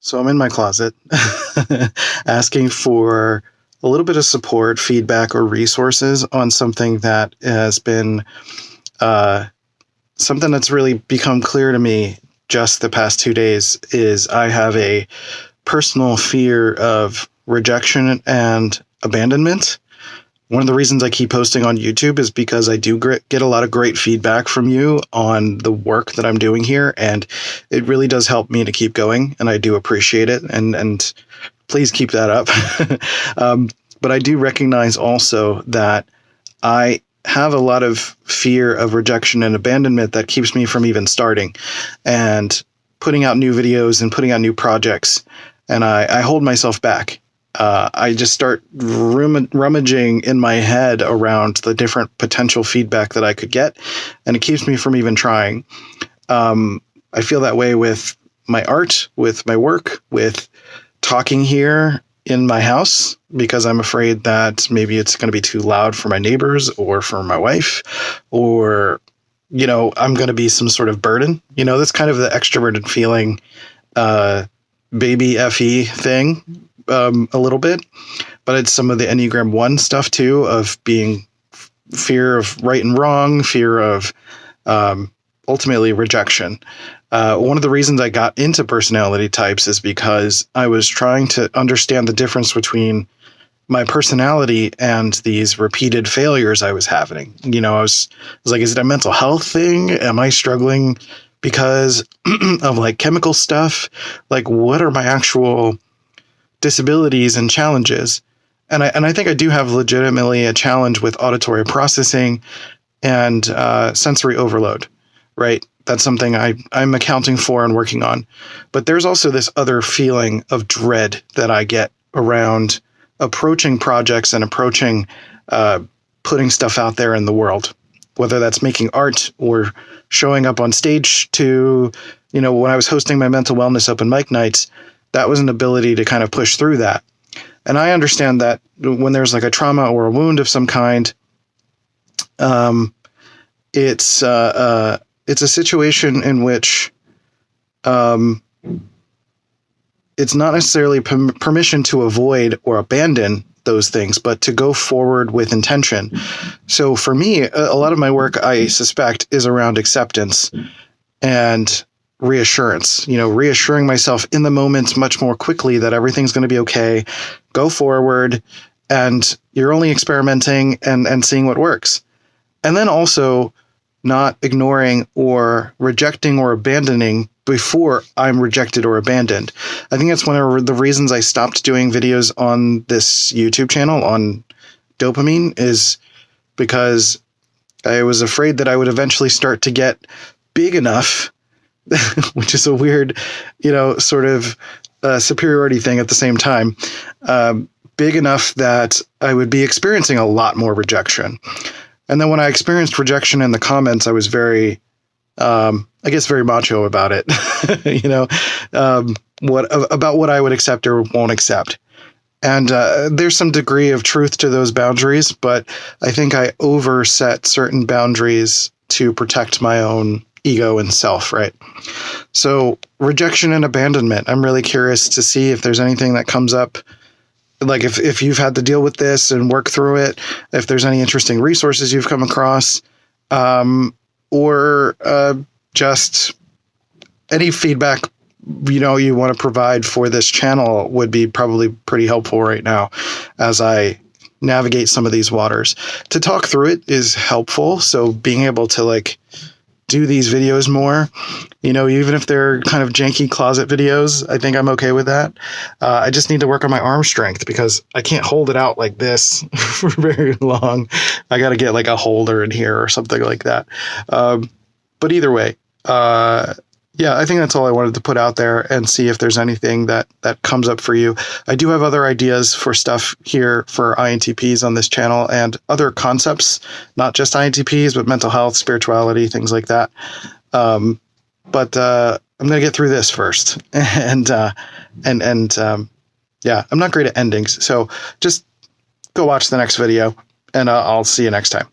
So I'm in my closet asking for a little bit of support, feedback, or resources on something that has been something that's really become clear to me just the past 2 days. Is I have a personal fear of rejection and abandonment. One of the reasons I keep posting on YouTube is because I do get a lot of great feedback from you on the work that I'm doing here, and it really does help me to keep going, and I do appreciate it, and please keep that up. But I do recognize also that I have a lot of fear of rejection and abandonment that keeps me from even starting and putting out new videos and putting out new projects, and I hold myself back. I just start rummaging in my head around the different potential feedback that I could get, and it keeps me from even trying. I feel that way with my art, with my work, with talking here in my house, because I'm afraid that maybe it's going to be too loud for my neighbors or for my wife, or, I'm going to be some sort of burden. That's kind of the extroverted feeling, baby FE thing. A little bit, but it's some of the Enneagram 1 stuff too, of being fear of right and wrong, fear of ultimately rejection. One of the reasons I got into personality types is because I was trying to understand the difference between my personality and these repeated failures I was having. I was like, is it a mental health thing? Am I struggling because of like chemical stuff? Like, what are my actual disabilities and challenges? And I think I do have legitimately a challenge with auditory processing and sensory overload, right? That's something I'm accounting for and working on. But there's also this other feeling of dread that I get around approaching projects and approaching putting stuff out there in the world, whether that's making art or showing up on stage to, when I was hosting my mental wellness open mic nights, that was an ability to kind of push through that. And I understand that when there's like a trauma or a wound of some kind, it's a situation in which it's not necessarily permission to avoid or abandon those things, but to go forward with intention. So for me, a lot of my work, I suspect, is around acceptance and reassurance, reassuring myself in the moment much more quickly that everything's going to be okay. Go forward, and you're only experimenting and seeing what works. And then also not ignoring or rejecting or abandoning before I'm rejected or abandoned. I think that's one of the reasons I stopped doing videos on this YouTube channel on dopamine, is because I was afraid that I would eventually start to get big enough, which is a weird, sort of superiority thing at the same time, big enough that I would be experiencing a lot more rejection. And then when I experienced rejection in the comments, I was very, very macho about it, about what I would accept or won't accept. And there's some degree of truth to those boundaries, but I think I overset certain boundaries to protect my own ego and self, right? So rejection and abandonment, I'm really curious to see if there's anything that comes up, like if you've had to deal with this and work through it, if there's any interesting resources you've come across, or just any feedback you want to provide for this channel would be probably pretty helpful right now as I navigate some of these waters. To talk through it is helpful, so being able to do these videos more, even if they're kind of janky closet videos, I think I'm okay with that. I just need to work on my arm strength because I can't hold it out like this for very long. I got to get like a holder in here or something like that. But either way, I think that's all I wanted to put out there and see if there's anything that comes up for you. I do have other ideas for stuff here for INTPs on this channel and other concepts, not just INTPs, but mental health, spirituality, things like that. But I'm going to get through this first. And I'm not great at endings. So just go watch the next video, and I'll see you next time.